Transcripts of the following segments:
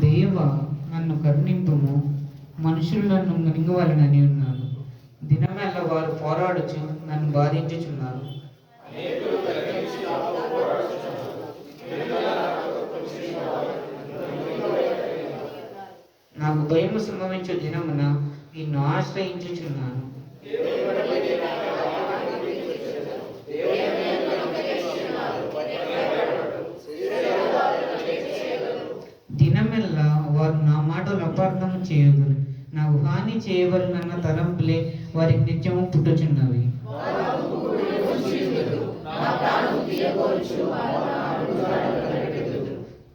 దేవా, నన్ను కరుణింపుము, మనుషులు నన్ను మింగవలనని ఉన్నాను. దినమెల్ల వారు పోరాడుచు నన్ను బాధించుచున్నారు. నాకు భయము సంభవించు దినమున నిన్ను ఆశ్రయించుచున్నాను. దినమెల్లా వారు నా మాటలు అపార్థం చేయదురు. నాకు హాని చేయవలనన్న తలంపులే వారికి నిత్యము పుట్టుచున్నవి.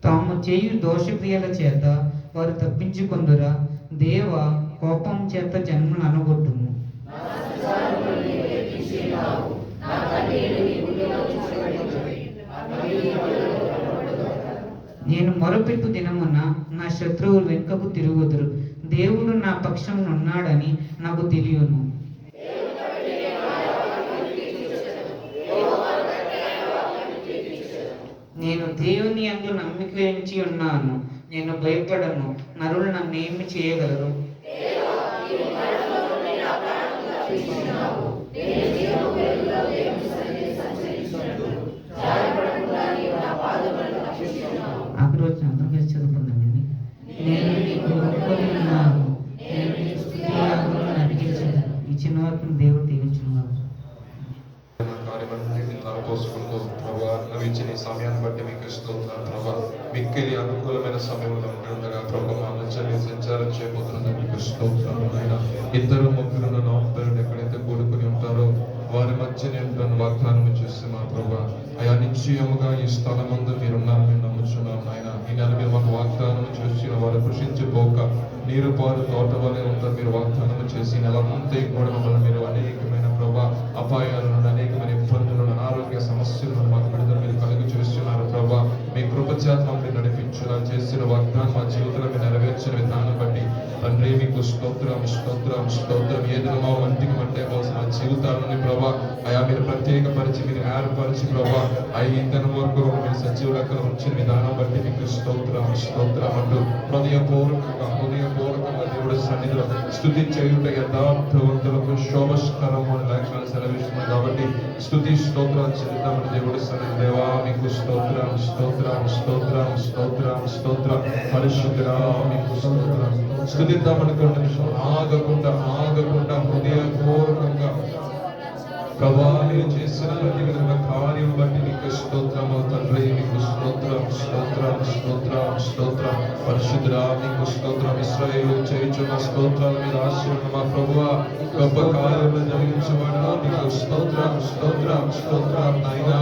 తాము చేయు దోషక్రియల చేత వారు తప్పించుకొందురా. దేవ, కోపం చేత జన్మను అనగొట్టుము. నేను మొరపెట్టు దినమున నా శత్రువులు వెనుకకు తిరుగుదురు. దేవుడు నా పక్షం ఉన్నాడని నాకు తెలియను. నేను దేవుని యందు నమ్మిక ఉంచి ఉన్నాను. నేను భయపడను. నరులు నన్ను ఏమి చేయగలరు? ఆఖరి వచ్చిన అందరం కలిసి చదువుకుందామండి. నేను నీకు మొక్కుకొని ఉన్నాను, నేను నీకు స్తుతియాగములను అర్పించెదను. ఇచ్చిన వరకు దేవుడు దీవించున్నాడు. పోసుకుంటూ ప్రభా, నువ్వు ఇచ్చిన ఈ సమయాన్ని బట్టి మీకు స్తోత్రాలు ప్రభా. మిక్కిలి అనుకూలమైన సమయంలో ఉండగా ప్రభా, మా మధ్య మీరు సంచారం చేయబోతున్నందుకు మీకు స్తోత్రాలు. ఆయన ఇద్దరు ముగ్గురు నా పేరును ఎక్కడైతే కూడుకుని ఉంటారో వారి మధ్య నేను వాగ్దానం చేసి మా ప్రభా, అయా నిశ్చయముగా ఈ స్థలం ముందు మీరున్నారు, మేము నమ్ముచున్నాం. ఆయన ఈ నెల మీరు మాకు వాగ్దానం చేసిన వారు కృషించిపోక నీరు పారు తోట వలె ఉంటారు. మీరు వాగ్దానం చేసి నెలంతా కూడా మమ్మల్ని మీరు అనేకమైన ప్రభా అపాయాలను, అనేకమైన ఇబ్బందులను, అనారోగ్య సమస్యలను మాకు విడుదల మీరు కలుగు చేస్తున్నారు ప్రభా. మీ కృపచేత మమ్మల్ని నడిపించులా చేసిన వాగ్దానం మా జీవితంలో మీరు నెరవేర్చిన విధానం బట్టి తండ్రి మీకు స్తోత్రం స్తోత్రం స్తోత్రం. ఏదైనా మా వంటికి మంటే కోసం మా జీవితాలని ప్రభా అయా మీరు ప్రత్యేకపరిచి మీరు ఏర్పరిచి ప్రభా అయ్యి ఇంతన వరకు మీరు సజీవ లెక్కలు ఉంచిన విధానం బట్టి మీకు స్తోత్రం స్తోత్రం అంటూ హృదయపూర్వకంగా దేవుడి సన్నిధిలో స్తుతి చేయుట యథార్థవంతులకు శోభస్కరము అని లేఖనాలు సెలవిస్తున్నాయి. కాబట్టి స్తుతి స్తోత్రాలు చెల్లిద్దామని దేవుడి సన్నిధి. దేవా మీకు స్తోత్రం స్తోత్రం స్తోత్రం స్తోత్రం స్తోత్రం. పరిశుద్ధుడా మీకు స్తోత్రం. స్తుతిద్దామని కొన్ని నిమిషం ఆగకుండా హృదయపూర్వకంగా ప్రభా మీరు చేసిన ప్రతి విధంగా కార్యం బట్టి మీకు స్తోత్రము తండ్రి. మీకు స్తోత్రం స్తోత్రం స్తోత్రం స్తోత్రం. పరిశుద్ధుడా మీకు స్తోత్రం. ఇశ్రాయేలు చేయుచున్న స్తోత్రాల మీద ఆశీర్వదం మా ప్రభువా, గొప్ప కార్యములు జరిగించువాడా మీకు స్తోత్రం స్తోత్రం స్తోత్రం. నాయనా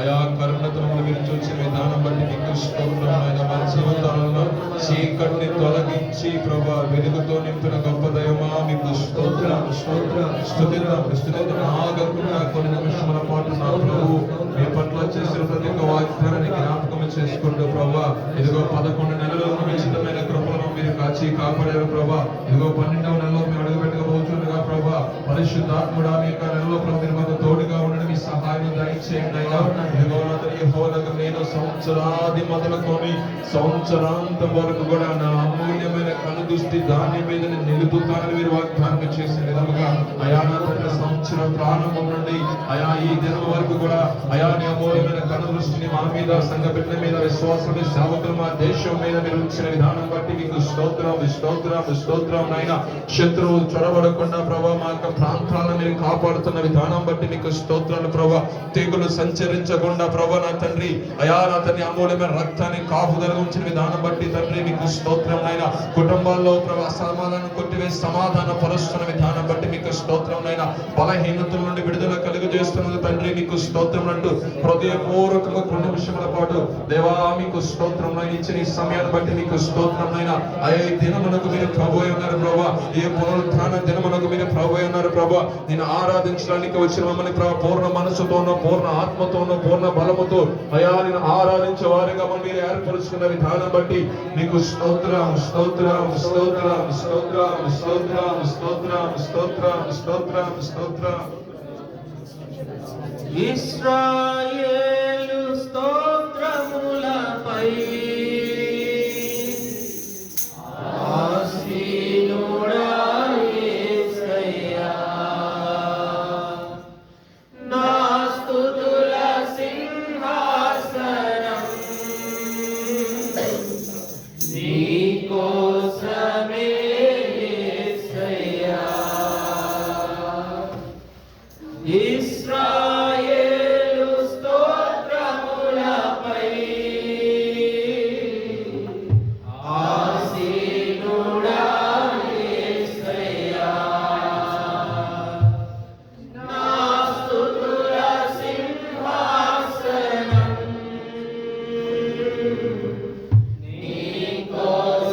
అయా కరుణతో మీరు చూసిన విధానం బట్టి మీకు స్తోత్రం. ఆయన మా జీవితాలలో చీకటిని తొలగించి ప్రభా వెలుగుతో నింపిన గొప్ప దయమా మీకు స్తోత్రం స్తోత్రం. స్తుతిద్దాం ఆగకుండా కొన్ని నిమిషముల పాటు నా ప్రభు మీ పట్ల చేసిన ప్రతి ఒక్క వాగ్దానాన్ని జ్ఞాపకం చేసుకుంటూ ప్రభా ఇదిగో 11 నెలల ఉచితమైన కృపలను మీరు కాచి కాపాడారు ప్రభా. ఇదిగో 12వ నెలలో మీరు అడుగుపెట్టకపోతుండగా ప్రభా పరిశుద్ధాత్ముడా మీ యొక్క నెలలో మీరు మాకు తోడుగా ఉండడం మీ సహాయం దయచేయండి. అయినా ఇదిగో యెహోవాకు నేను సంవత్సరాది మొదలుకొని సంవత్సరాంతం వరకు కూడా నా అమూల్యమైన కనుదృష్టి దాని మీద నిలుపుతానని మీరు వాగ్దానం చేసిన విధముగా అయా నా తండ్రి సంవత్సరం ప్రారంభం నుండి అయా ఈ దినం వరకు కూడా అయా నీ అమూల్యమైన కనుదృష్టిని మా మీద, సంఘ బిడ్డల మీద, విశ్వాసుల సేవకులు మా దేశం మీద మీరు ఉంచిన విధానం బట్టి మీకు స్తోత్రం స్తోత్రం స్తోత్రం. నాయన శత్రువు చొరబడకుండా ప్రభా మా యొక్క ప్రాంతాలను మీరు కాపాడుతున్న విధానం బట్టి మీకు స్తోత్రాలు ప్రభా. తెగులు సంచరించకుండా ప్రభా నా తండ్రి అయా నా తండ్రి అమూల్యమైన రక్తాన్ని కాపుదల ఉంచిన విధానం బట్టి తండ్రి మీకు స్తోత్రం. నాయన కుటుంబాల్లో ప్రభా సమాధానం కొట్టివేసి సమాధాన పరుస్తున్న విధానం బట్టి మీకు స్తోత్రం. నాయన బలహీనతల నుండి విడుదల కలుగు చేస్తున్నది తండ్రి మీకు స్తోత్రం అంటూ హృదయపూర్వకంగా కొన్ని నిమిషముల పాటు దేవా మీకు స్తోత్రం. ఇచ్చిన ఈ సమయాన్ని బట్టి మీకు స్తోత్రం. నాయన అయ్యా ఈ దినమునకు మీరు ప్రభువై ఉన్నారు ప్రభా. ఏ పునరుత్థాన దినమునకు మీరు ప్రభువై ఉన్నారు ప్రభా. నేను ఆరాధించడానికి వచ్చిన మమ్మల్ని పూర్ణ మనసుతోనూ పూర్ణ ఆత్మతోనూ పూర్ణ బలముతో అయా నేను ఆరాధించే వారిగా మీరు ఏర్పరుచుకున్న విధానం బట్టి మీకు స్తోత్రం స్తోత్రం స్తోత్రం స్తోత్రం స్తోత్రం స్తోత్రం స్తోత్రం స్తోత్రం స్తోత్రం. ఇశ్రాయేలు స్తోత్రములపై నీకోసమే యేసయ్యా ఇశ్రాయేలు స్తోత్రములపై ఆసీనుడా యేసయ్యా నా స్తుతుల సింహాసనం నీకోసమే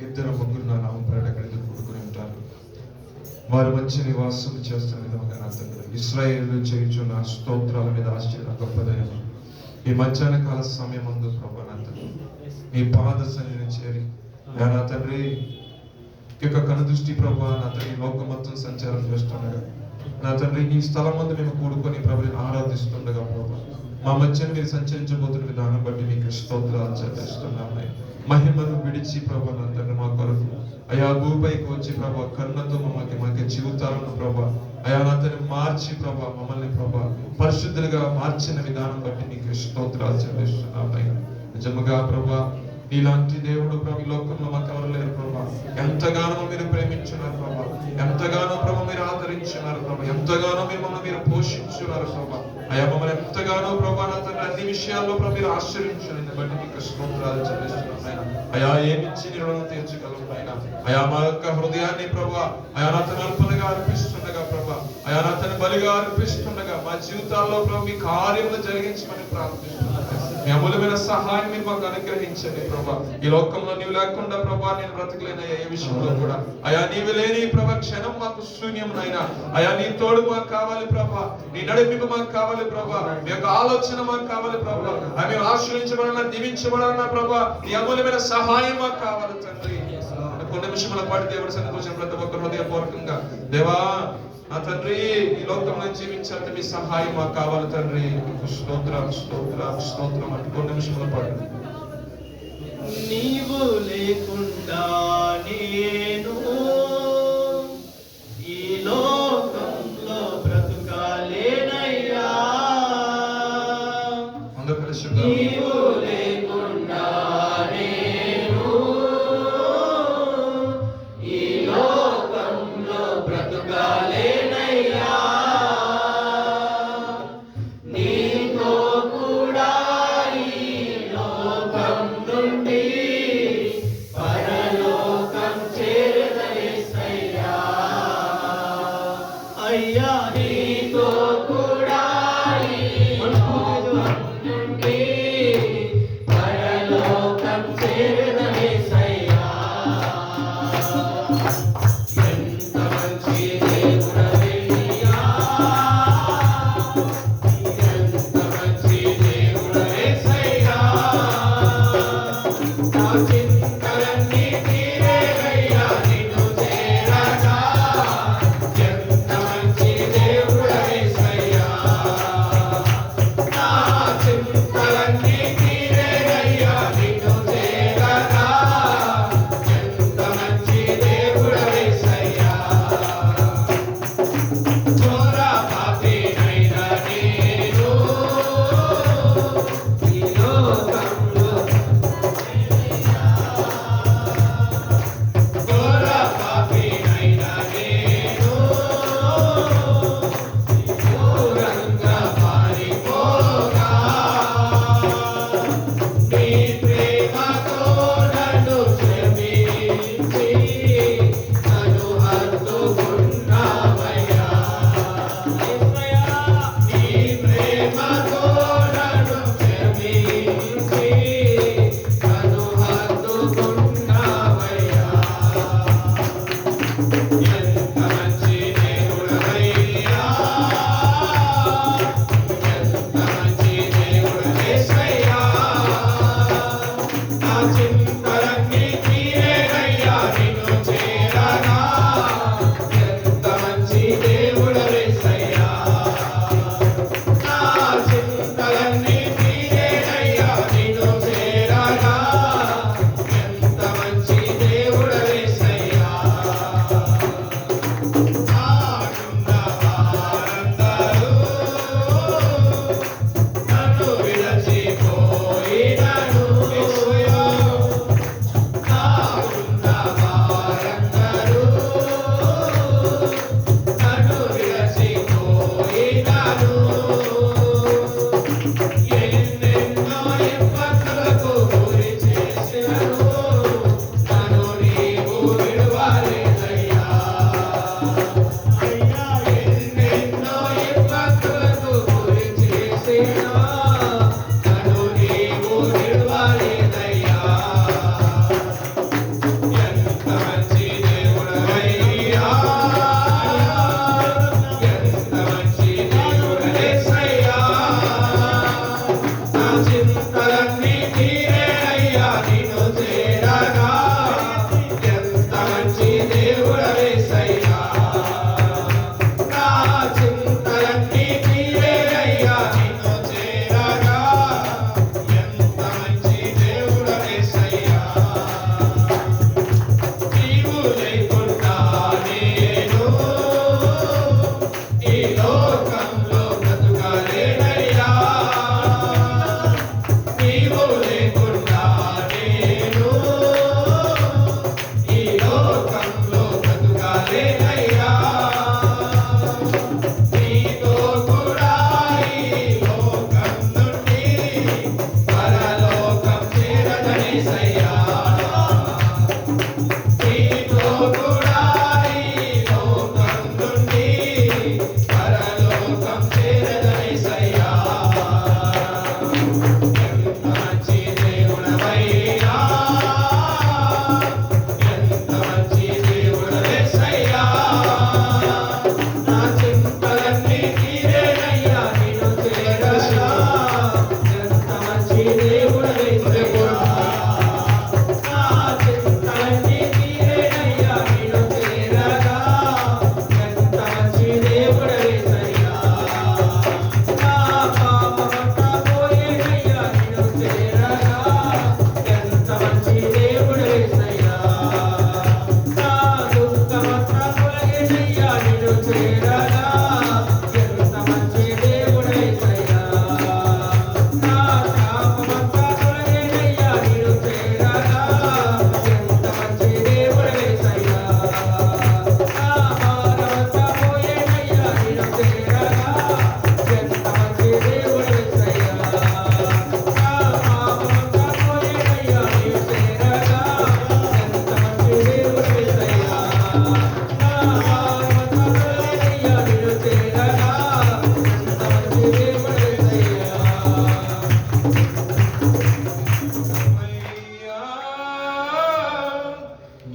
ఇద్దరు ముగ్గురు నా నామం పేరట ఎక్కడ కూడుకుని ఉంటారు, వారు మంచి నివాసం చేస్తున్న విధంగా నా తండ్రి ఇశ్రాయేలు చేయుచున్న స్తోత్రాల మీద ఆశ్చర్య గొప్పదైన ఈ మధ్యాహ్న కాల సమయం ముందు ప్రభా నా తండ్రి మీ పాద సన్నిధిని చేరి నా తండ్రి ఈ యొక్క కనుదృష్టి ప్రభా నా తండ్రి లోకం మొత్తం సంచారం చేస్తుండగా నా తండ్రి ఈ స్థలం ముందు మేము కూడుకొని ప్రభుని ఆరాధిస్తుండగా ప్రభా మా మధ్యన మీరు సంచరించబోతున్న విధానం బట్టి మీకు స్తోత్రాలు చెల్లిస్తున్నాము. మహిమను విడిచి ప్రభా నా తండ్రి మా కొరకు అయా భూపైకి వచ్చి ప్రభా కరుణతో మాకు జీవితాలను ప్రభా అయా నా తండ్రి మార్చి ప్రభా మమ్మల్ని ప్రభా పరిశుద్ధులుగా మార్చిన విధానం బట్టి నీకు స్తోత్రాలు చెల్లిస్తున్నాము. నిజముగా ప్రభా నీలాంటి దేవుడు ప్రభు ఈ లోకంలో మాకు ఎవరు లేరు ప్రభా. ఎంతగానో మీరు ప్రేమించున్నారు ప్రభా, ఎంతగానో ప్రభు మీరు ఆదరించున్నారు ప్రభా, ఎంతగానో మీరు మమ్మల్ని మీరు పోషించున్నారు ప్రభా. అయా మమ్మల్ని ఎంతగానో ప్రభా నా తండ్రి అన్ని విషయాల్లో ప్రభు మీరు ఆశ్రయించున్నారు బట్టి మీకు స్తోత్రాలు చెల్లిస్తున్నాం నాయన. అయా ఏమిచ్చి నీ రుణం తీర్చగలం నాయన. అయా మా యొక్క హృదయాన్ని ప్రభా అయా నా తన అర్పణగా అర్పిస్తుండగా ప్రభా అయా నా తన బలిగా అర్పిస్తుండగా మా జీవితాల్లో ప్రభు మీ కార్యములు జరిగించమని ప్రార్థిస్తున్నాం. మీ అమూల్యమైన సహాయం మీరు మాకు అనుగ్రహించండి ప్రభా. ఈ లోకంలో నీవు లేకుండా ప్రభా నేను బ్రతకలేను ఏ విషయంలో కూడా. అయా నీవు లేని ప్రభా క్షణం మాకు శూన్యం నాయనా. అయా నీ తోడు మాకు కావాలి ప్రభా, నీ నడిపింపు మాకు కావాలి ప్రభా, మీ యొక్క ఆలోచన మాకు కావాలి ప్రభా. అవి ఆశ్రయించబడాలన్నా దీవించబడాలన్నా ప్రభా నీ అమూల్యమైన సహాయం మాకు కావాలి తండ్రి. కొన్ని నిమిషముల పాటు దేవుడి సన్నిధికి వచ్చిన ప్రతి ఒక్కరు హృదయపూర్వకంగా దేవా నా తండ్రి ఈ లోకంలో జీవించాలంటే మీ సహాయం మాకు కావాలి తండ్రి. స్తోత్రం స్తోత్రం స్తోత్రం అంటే కొన్ని నిమిషముల పాటు. నీవు లేకుండా నేను ఈ లోకంలో బ్రతుకాలేనయ్యా. అందరూ కలిసి నీవు లేకుండా నేను ఈ లోకంలో బ్రతుకాలేనయ్యా. నీతో కూడా ఈ లోకం నుండి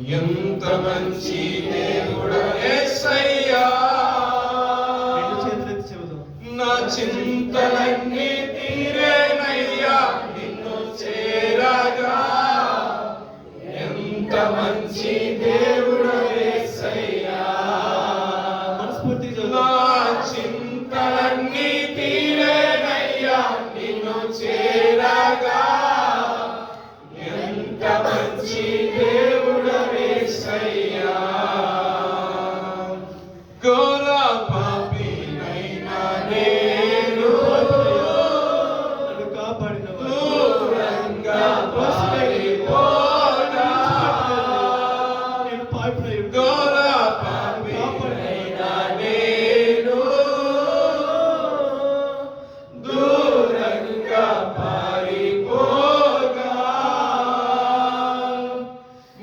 ఎంత మంచి దేవుడు యేసయ్యా. రెండు చేతులెత్తి చెబుదాం. నా చింతలన్నీ తీరేనయ్యా నిన్ను చేరగా. ఎంత మంచి దేవుడు యేసయ్యా. మనస్ఫూర్తిగా నా చెబుదాం. చింతలన్నీ తీరేనయ్యా నిన్ను చేరగా. ఎంత మంచి దేవుడు యేసయ్యా. ఘోర పాపినైనా నేను నన్ను కాపాడినవాడు. దూరంగా పారిపోనా. నేను పాపినై ఉంటే ఘోర పాపినైనా నేను దూరంగా పారిపోగా.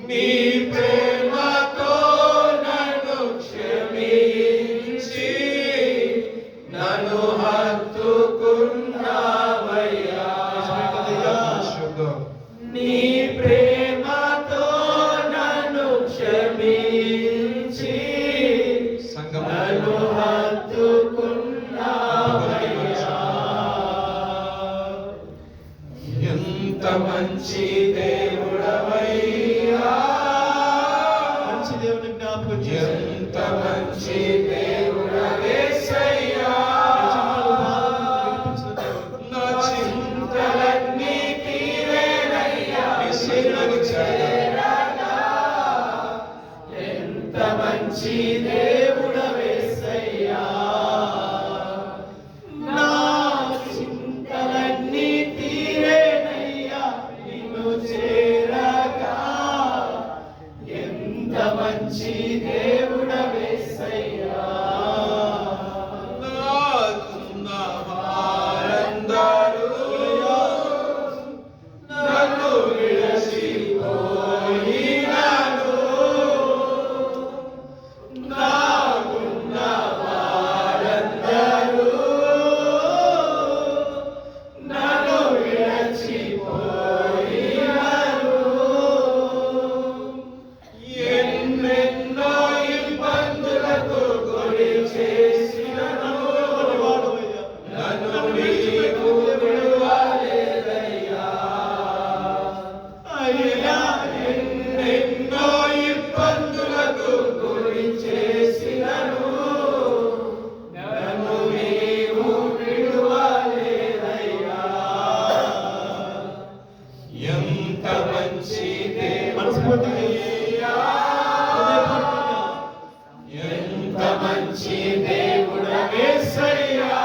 నీ ప్రేమతో నన్ను క్షమించి నన్ను హత్తుకున్నావయ్యా. నీ ప్రేమతో నన్ను క్షమించి నన్ను హత్తుకున్నావయ్యా. ఎంత మంచి దేవుడవయ్యా. మంచి దేవుని జ్ఞాపకం చేసి ఎంత మంచి దేవుడవేసయ్యా. నా చింతలన్నీ తీరేనయ్యా నీ శరణు చేరగా. ఎంత మంచి దేవుడవేసయ్యా. నా చింతలన్నీ తీరేనయ్యా నిన్ను చేరగా. ఎంత మంచి దేవుడవేసయ్యా. నాకున్న వారందరూ నన్ను విడిచిపోయినారు. నాకున్న వారందరూ నన్ను విడిచిపోయినారు. ఎన్నెన్నో ఇబ్బందులకు గురి చేసినను వాడవయ్యా. నన్ను నీవు విడువలేదయ్యా. అయ్యా ఎన్నెన్నో ఇబ్బందులకు గురి చేసినను నన్ను నీవు విడువలేదయ్యా. ఎంత మంచి మనస్ఫూర్తిగా దేవుడవయ్యా. హృదయపూర్వకంగా ఎంత మంచి దేవుడవేసయ్యా.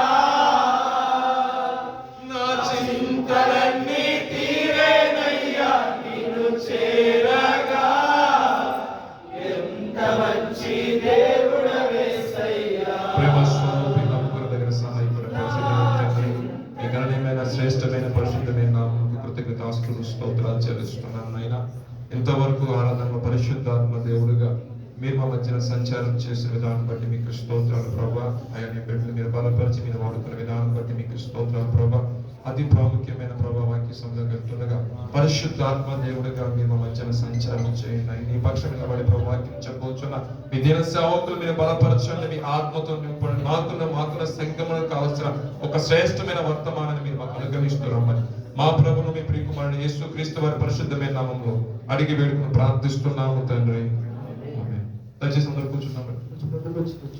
నా చింతలన్నీ తీరేనయ్యా నిన్ను చేరగా. ఎంత మంచి దేవుడవేసయ్యా. ప్రేమ స్వరూపి నమ్మకం దగ్గర సహాయపడే మీ గణనీయమైన శ్రేష్టమైన పరిశుద్ధమైన నామమునకు కృతజ్ఞతాస్తుతులు స్తోత్రాలు చెల్లిస్తున్నాను నాయనా. ఇంతవరకు ఆరాధన పరిశుద్ధాత్మ దేవుడుగా మీరు మా మధ్యన సంచారం చేసిన విధానం బట్టి మీకు స్తోత్రాలు ప్రభా. అయ్యా నీ బిడ్డలు మీరు బలపరిచి మీరు వాడుతున్న విధానం బట్టి మీకు స్తోత్రాలు ప్రభా. అతి ప్రాముఖ్యమైన ప్రభా వాక్య సంబంధం వెళ్తుండగా పరిశుద్ధాత్మ దేవుడిగా మీరు మా మధ్యన సంచారం చేయండి. నీ పక్షం నిలబడి ప్రభు వాక్యం చెప్పవచ్చున్న మీ దిన సేవకులు మీరు బలపరచండి. మీ ఆత్మతో నింపండి. మాకున్న సంగమనకు కావలసిన ఒక శ్రేష్టమైన వర్తమానాన్ని మీరు మాకు అనుగ్రహిస్తున్నామని మా ప్రభును మీ ప్రియకుమారుడు యేసుక్రీస్తు వారి పరిశుద్ధమైన నామములో అడిగి వేడుకుని ప్రార్థిస్తున్నాము తండ్రి. ఆమేన్. దయచేసి అందరూ కూర్చున్నాము.